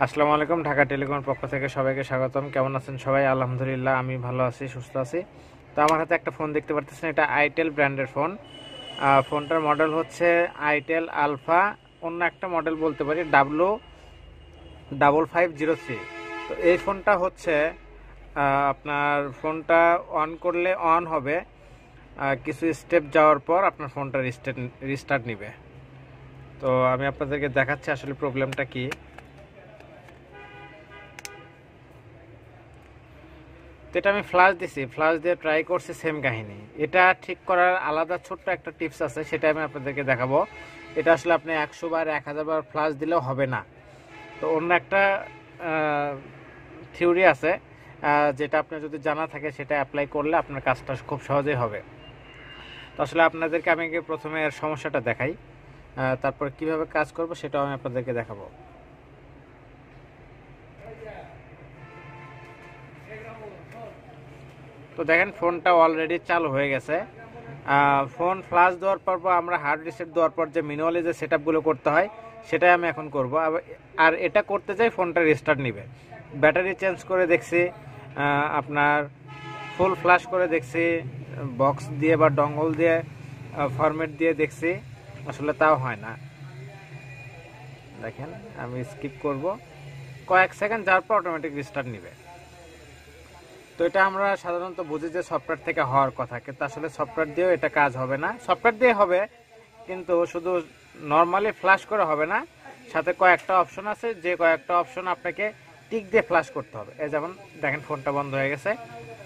আসসালামু আলাইকুম। ঢাকা টেলিকমের পক্ষ থেকে সবাইকে স্বাগতম। কেমন আছেন সবাই? আলহামদুলিল্লাহ আমি ভালো আছি, সুস্থ আছি। তো আমার হাতে একটা ফোন দেখতে পারতেছেন, এটা আইটেল ব্র্যান্ডের ফোন। ফোনটার মডেল হচ্ছে আইটেল আলফা, অন্য একটা মডেল বলতে পারি W5503। তো এই ফোনটা হচ্ছে আপনার ফোনটা অন করলে অন হবে, কিছু স্টেপ যাওয়ার পর আপনার ফোনটা রিস্টার্ট নেবে। তো আমি আপনাদেরকে দেখাচ্ছি আসলে প্রবলেমটা কি। তো এটা আমি ফ্লাশ দিছি, ফ্লাশ দিয়ে ট্রাই করছি, সেম কাহিনী। এটা ঠিক করার আলাদা ছোট্ট একটা টিপস আছে, সেটা আমি আপনাদেরকে দেখাবো। এটা আসলে আপনি 100 বার 1000 বার ফ্লাশ দিলেও হবে না। তো অন্য একটা থিওরি আছে, যেটা আপনার যদি জানা থাকে সেটা অ্যাপ্লাই করলে আপনার কাজটা খুব সহজেই হবে। তো আসলে আপনাদেরকে আমি প্রথমে এর সমস্যাটা দেখাই, তারপর কিভাবে কাজ করব সেটাও আমি আপনাদেরকে দেখাবো। তো দেখেন ফোনটা অলরেডি চালু হয়ে গেছে। ফোন ফ্লাশ দেওয়ার পর আমরা হার্ড রিসেট দেওয়ার পর যে ম্যানুয়ালি যে সেটআপগুলো করতে হয় সেটাই আমি এখন করব। আর এটা করতে চাই ফোনটা রিস্টার্ট নেবে। ব্যাটারি চেঞ্জ করে দেখছি, আপনার ফুল ফ্লাশ করে দেখছি, বক্স দিয়ে বা ডঙ্গল দিয়ে ফরম্যাট দিয়ে দেখছি, আসলে তাও হয় না। দেখেন আমি স্কিপ করব, কয়েক সেকেন্ড যাওয়ার পর অটোমেটিক রিস্টার্ট নেবে। তো এটা আমরা সাধারণত বুঝি যে সফটওয়্যার থেকে হওয়ার কথা, কিন্তু আসলে সফটওয়্যার দিয়েও এটা কাজ হবে না। সফটওয়্যার দিয়ে হবে, কিন্তু শুধু নর্মালি ফ্ল্যাশ করে হবে না, সাথে কয়েকটা অপশন আছে, যে কয়েকটা অপশন আপনাকে টিক দিয়ে ফ্ল্যাশ করতে হবে। এই যেমন দেখেন ফোনটা বন্ধ হয়ে গেছে,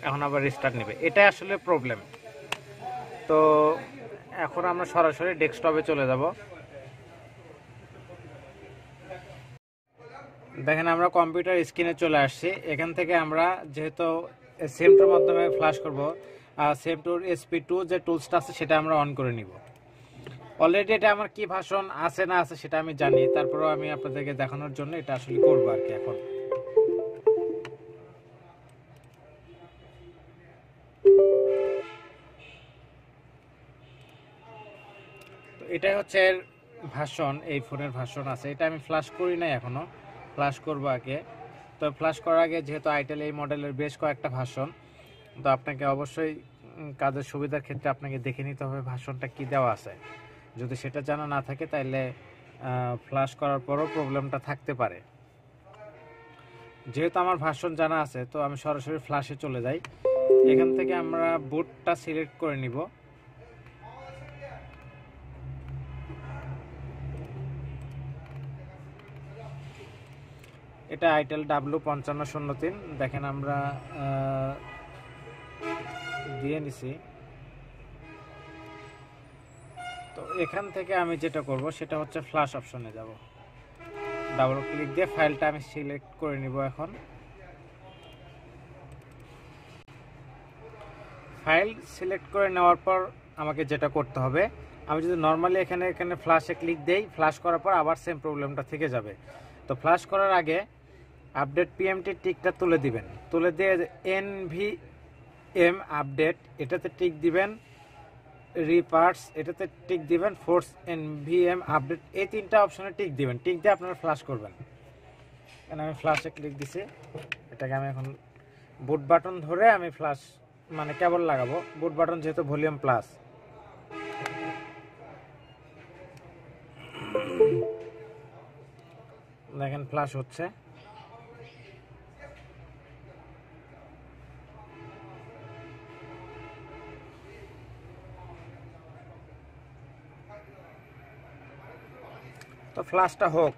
এখন আবার রিস্টার্ট নেবে। এটাই আসলে প্রবলেম। তো এখন আমরা সরাসরি ডেস্কটপে চলে যাব। দেখেন আমরা কম্পিউটার স্ক্রিনে চলে আসছি। এখান থেকে আমরা যেহেতু সেমটুর মাধ্যমে ফ্ল্যাশ করব, সেমটুর SP2 যে টুলসটা আছে সেটা আমরা অন করে নিব। অলরেডি এটা আমার কি ভার্সন আছে না আছে সেটা আমি জানি, তারপরেও আমি আপনাদেরকে দেখানোর জন্য এটা আসলে করবো আর কি। এখন তো এটাই হচ্ছে ভার্সন, এই ফোনের ভার্সন আছে। এটা আমি ফ্ল্যাশ করি নাই এখনো, ফ্ল্যাশ করবো আগে। তো ফ্ল্যাশ করার আগে যেহেতু আইটেল এই মডেলের বেশ কয়েকটা ভার্সন, তো আপনাকে অবশ্যই কাজের সুবিধার ক্ষেত্রে আপনাকে দেখে নিতে হবে ভার্সনটা কি দেওয়া আছে। যদি সেটা জানা না থাকে তাহলে ফ্ল্যাশ করার পরও প্রবলেমটা থাকতে পারে। যেহেতু আমার ভার্সন জানা আছে, তো আমি সরাসরি ফ্ল্যাশে চলে যাই। এখান থেকে আমরা বুটটা সিলেক্ট করে নিব। এটা আইটেল W5503। দেখেন আমরা দিয়ে নিছি। তো এখান থেকে আমি যেটা করব সেটা হচ্ছে ফ্ল্যাশ অপশনে যাব, ডাবল ক্লিক দিয়ে ফাইলটা আমি সিলেক্ট করে নিব। এখন ফাইল সিলেক্ট করে নেওয়ার পর আমাকে যেটা করতে হবে, আমি যদি নর্মালি এখানে ফ্ল্যাশে ক্লিক দেই, ফ্ল্যাশ করার পর আবার সেম প্রবলেমটা থেকে যাবে। তো ফ্ল্যাশ করার আগে আপডেট PMT টিকটা তুলে দিবেন, তুলে দিয়ে NVM আপডেট এটাতে টিক দিবেন, রিপার্টস এটাতে টিক দিবেন, ফোর্স NVM আপডেট এই তিনটা অপশনে টিক দিবেন। টিক দিয়ে আপনারা ফ্ল্যাশ করবেন। এখানে আমি ফ্ল্যাশে ক্লিক দিছি, এটাকে আমি এখন বুট বাটন ধরে আমি ফ্ল্যাশ মানে কেবল লাগাবো। বুট বাটন যেহেতু ভলিউম প্লাস। দেখেন ফ্ল্যাশ হচ্ছে। তো ফ্ল্যাশটা হোক,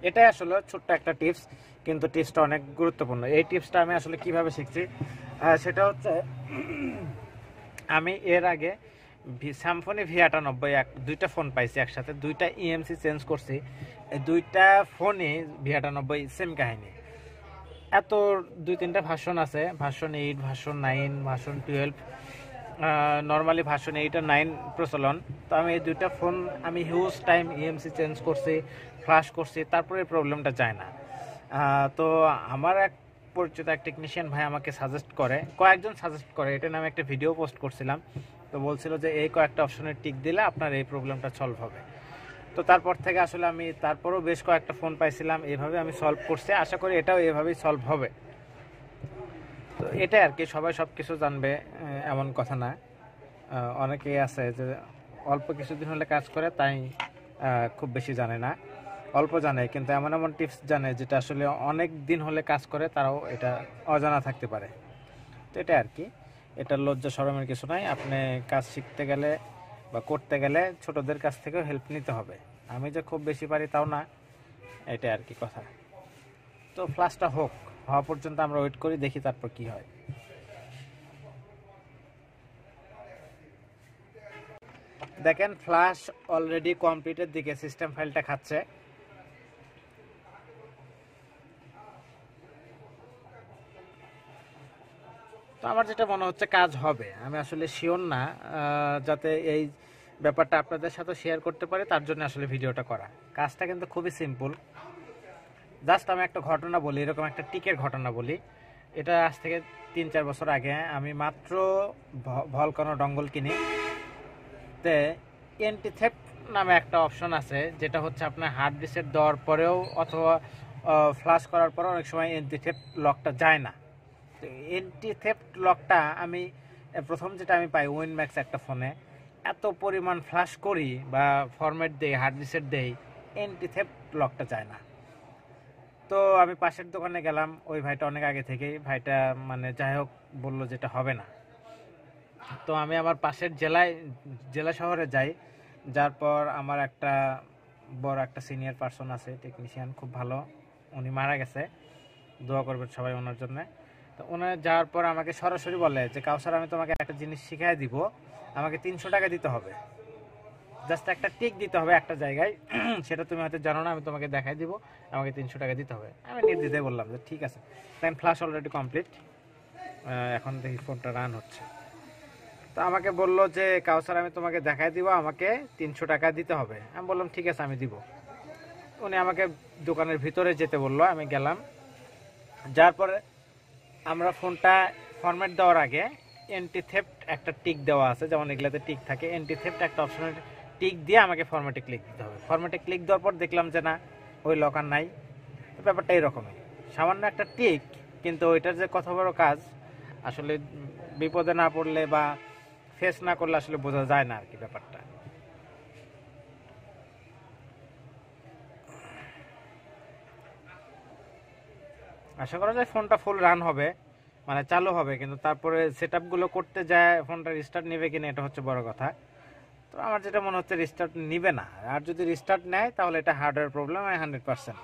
এটাই আসলে ছোট্ট একটা টিপস, কিন্তু টিপসটা অনেক গুরুত্বপূর্ণ। এই টিপসটা আমি আসলে কিভাবে শিখছি সেটা হচ্ছে, আমি এর আগে স্যামসং V98 দুইটা ফোন পাইছি একসাথে, দুইটা EMC চেঞ্জ করছি। এই দুইটা ফোনে V98 সেম কাহিনী। এত 2-3টা ভার্সন আছে, version 8, version 9, version 12, normally version 8 আর 9 প্রচলন। তো আমি এই দুইটা ফোন আমি হিউজ টাইম EMC চেঞ্জ করছি, ফ্ল্যাশ করছি, তারপরে এই প্রবলেমটা যায় না। তো আমার এক পরিচিত এক টেকনিশিয়ান ভাই আমাকে সাজেস্ট করে, কয়েকজন সাজেস্ট করে, এটা নামে একটা ভিডিও পোস্ট করছিলাম। তো বলছিল যে এই কয়েকটা অপশনের টিক দিলে আপনার এই প্রবলেমটা সলভ হবে। তো তারপর থেকে আসলে আমি তারপরও বেশ কয়েকটা ফোন পাইছিলাম, এভাবে আমি সলভ করছি। আশা করি এটাও এভাবেই সলভ হবে। তো এটাই আর কি, সবাই সব কিছু জানবে এমন কথা না। অনেকেই আছে যে অল্প কিছুদিন হলে কাজ করে, তাই খুব বেশি জানে না, অল্প জানে কিন্তু এমন এমন টিপস জানে যেটা আসলে অনেক দিন হলে কাজ করে তারাও এটা অজানা থাকতে পারে। তো এটা আর কি, এটা লজ্জা শরমের কিছু নাই। আপনি কাজ শিখতে গেলে বা করতে গেলে ছোটদের কাছ থেকেও হেল্প নিতে হবে। আমি যে খুব বেশি পারি তাও না, এটা আর কি কথা। তো ফ্লাশটা হওয়া পর্যন্ত আমরা ওয়েট করি, দেখি তারপর কি হয়। দেখেন ফ্লাশ অলরেডি কমপ্লিটের দিকে সিস্টেম ফাইলটা খাচ্ছে। তো আমার যেটা মনে হচ্ছে কাজ হবে, আমি আসলে শিওর না, যাতে এই ব্যাপারটা আপনাদের সাথে শেয়ার করতে পারি তার জন্য আসলে ভিডিওটা করা। কাজটা কিন্তু খুবই সিম্পল। জাস্ট আমি একটা ঘটনা বলি, এরকম একটা টিকের ঘটনা বলি। এটা আজ থেকে 3-4 বছর আগে আমি মাত্র ভলকানো ডঙ্গল কিনি। তে এন্টি থেফট নামে একটা অপশন আছে, যেটা হচ্ছে আপনার হার্ড রিসেট দেওয়ার পরেও অথবা ফ্লাশ করার পরেও অনেক সময় এন্টি থেফট লকটা যায় না। তো এন্টি থেফট লকটা আমি প্রথম যেটা আমি পাই উইনম্যাক্স একটা ফোনে, এত পরিমাণ ফ্লাশ করি বা ফরম্যাট দেই, হার্ড রিসেট দেই, এন্টি থেফট লকটা যায় না। তো আমি পাশের দোকানে গেলাম, ওই ভাইটা অনেক আগে থেকেই, ভাইটা মানে যাই হোক বললো যেটা হবে না। তো আমি আমার পাশের জেলা শহরে যাই, যার পর আমার একটা বড় একটা সিনিয়র পার্সন আছে, টেকনিশিয়ান, খুব ভালো, উনি মারা গেছে, দোয়া করবেন সবাই ওনার জন্য। তো ওনার যাওয়ার পর আমাকে সরাসরি বলে যে কাউসার আমি তোমাকে একটা জিনিস শিখাই দিব, আমাকে 300 টাকা দিতে হবে, জাস্ট একটা টিক দিতে হবে একটা জায়গায়, সেটা তুমি হয়তো জানো না, আমি তোমাকে দেখাই দিব, আমাকে 300 টাকা দিতে হবে। আমি নির্দ্বিধায় বললাম যে ঠিক আছে। দেন ফ্লাশ অলরেডি কমপ্লিট, এখন দেখি ফোনটা রান হচ্ছে। তো আমাকে বললো যে কাউসার আমি তোমাকে দেখাই দিব, আমাকে 300 টাকা দিতে হবে। আমি বললাম ঠিক আছে আমি দিব। উনি আমাকে দোকানের ভিতরে যেতে বললো, আমি গেলাম। যার পরে আমরা ফোনটা ফরম্যাট দেওয়ার আগে এন্টি থেফট একটা টিক দেওয়া আছে, যেমন এগুলাতে টিক থাকে, এন্টি থেফট একটা অপশনের টিক দিয়ে আমাকে ফরম্যাটে ক্লিক দিতে হবে। ফরম্যাটে ক্লিক দেওয়ার পর দেখলাম যে না, ওই লক আর নাই। ব্যাপারটা এরকমই, সামান্য একটা টিক, কিন্তু ওইটার যে কত বড় কাজ আসলে বিপদে না পড়লে বা ফেস না করলে আসলে বোঝা যায় না আর কি ব্যাপারটা। আশা করা যায় ফোনটা ফুল রান হবে, মানে চালু হবে, কিন্তু তারপরে সেটআপগুলো করতে যায় ফোনটা রিস্টার্ট নেবে কিনা, এটা হচ্ছে বড় কথা। তো আমার যেটা মনে হচ্ছে রিস্টার্ট নিবে না, আর যদি রিস্টার্ট নেয় তাহলে এটা হার্ডওয়্যার প্রবলেম, 100%।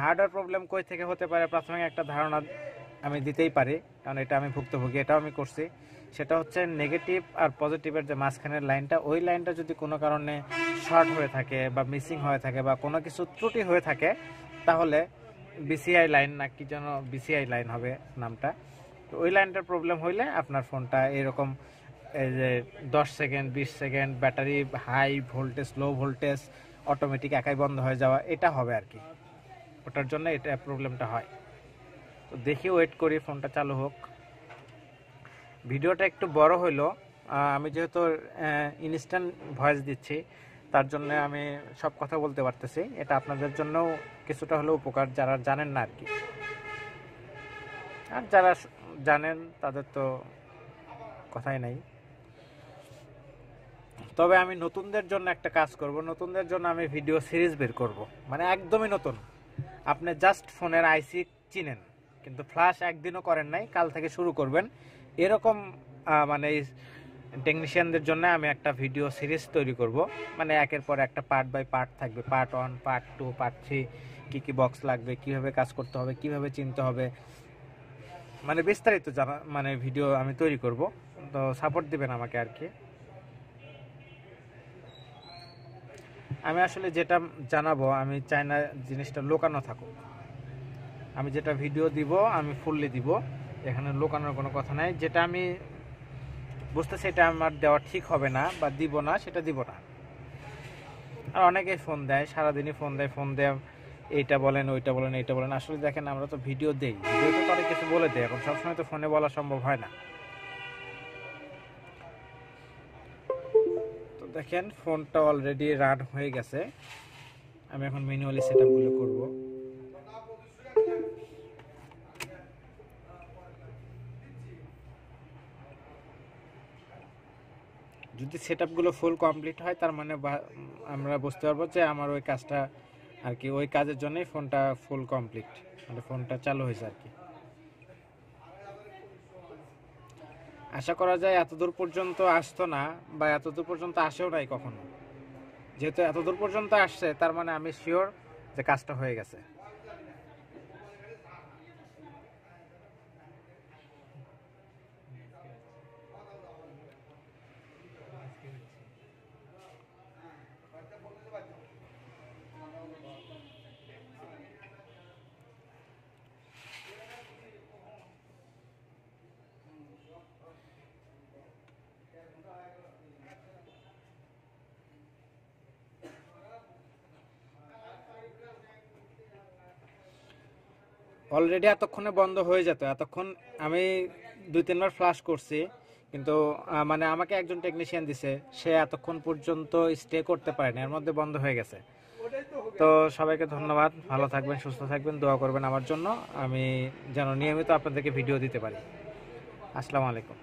হার্ডওয়্যার প্রবলেম কই থেকে হতে পারে প্রাথমিক একটা ধারণা আমি দিতেই পারি, কারণ এটা আমি ভুক্তভোগী, এটাও আমি করছি। সেটা হচ্ছে নেগেটিভ আর পজিটিভের যে মাঝখানের লাইনটা, ওই লাইনটা যদি কোনো কারণে শর্ট হয়ে থাকে বা মিসিং হয়ে থাকে বা কোনো কিছু ত্রুটি হয়ে থাকে, তাহলে বিসিআই লাইন না কি যেন, বিসিআই লাইন হবে নামটা। তো ওই লাইনটার প্রবলেম হইলে আপনার ফোনটা এরকম এই যে 10 second 20 second battery high voltage low voltage automatic একাই বন্ধ হয়ে যাওয়া, এটা হবে আর কি, ওটার জন্য এটা প্রবলেমটা হয়। তো দেখি, ওয়েট করি ফোনটা চালু হোক। ভিডিওটা একটু বড় হইলো, আমি যেহেতু ইনস্ট্যান্ট ভয়েস দিচ্ছি, তার জন্য আমি সব কথা বলতে পারতেছি। এটা আপনাদের জন্যও কিছুটা হলেও উপকার, যারা জানেন না আর কি। আর যারা জানেন তাদের তো কথাই নাই। তবে আমি নতুনদের জন্য একটা কাজ করব, নতুনদের জন্য আমি ভিডিও সিরিজ বের করব, মানে একদমই নতুন। আপনি জাস্ট ফোনের আইসি চিনেন কিন্তু ফ্ল্যাশ একদিনও করেন নাই, কাল থেকে শুরু করবেন, এরকম মানে টেকনিশিয়ানদের জন্য আমি একটা ভিডিও সিরিজ তৈরি করব। মানে একের পর একটা পার্ট বাই পার্ট থাকবে, পার্ট 1, পার্ট 2, পার্ট 3, কী কী বক্স লাগবে, কীভাবে কাজ করতে হবে, কীভাবে চিনতে হবে, মানে বিস্তারিত জানা মানে ভিডিও আমি তৈরি করব। তো সাপোর্ট দিবেন আমাকে আর কি। আমি আসলে যেটা জানাবো, আমি চাই না জিনিসটা লোকানো থাকুক। আমি যেটা ভিডিও দিব আমি ফুললি দিব, এখানে লোকানোর কোনো কথা নাই। যেটা আমি বুঝতেছি এটা আমার দেওয়া ঠিক হবে না বা দিব না, সেটা দিব না। আর অনেকেই ফোন দেয়, সারাদিনই ফোন দেয়, এইটা বলেন ওইটা বলেন এইটা বলেন। আসলে দেখেন আমরা তো ভিডিও দেই, ভিডিওতে তো অনেক কিছু বলে দেয়, এখন সবসময় তো ফোনে বলা সম্ভব হয় না। তো দেখেন ফোনটা অলরেডি রান হয়ে গেছে। আমি এখন ম্যানুয়ালি সেটআপগুলো করব। যদি সেটআপগুলো ফুল কমপ্লিট হয় তার মানে আমরা বুঝতে পারবো যে আমার ওই কাজটা আর কি, ওই কাজের জন্যই ফোনটা ফুল কমপ্লিট, মানে ফোনটা চালু হয়েছে আর কি। আশা করা যায় এতদূর পর্যন্ত আসতো না, বা এতদূর পর্যন্ত আসেও নাই কখনো। যেহেতু এতদূর পর্যন্ত আসছে তার মানে আমি শিওর যে কাজটা হয়ে গেছে। অলরেডি এতক্ষণে বন্ধ হয়ে যেত। এতক্ষণ আমি 2-3 বার ফ্লাশ করছি, কিন্তু মানে আমাকে একজন টেকনিশিয়ান দিছে, সে এতক্ষণ পর্যন্ত স্টে করতে পারেনি, এর মধ্যে বন্ধ হয়ে গেছে। তো সবাইকে ধন্যবাদ, ভালো থাকবেন, সুস্থ থাকবেন, দোয়া করবেন আমার জন্য, আমি যেন নিয়মিত আপনাদেরকে ভিডিও দিতে পারি। আসসালামু আলাইকুম।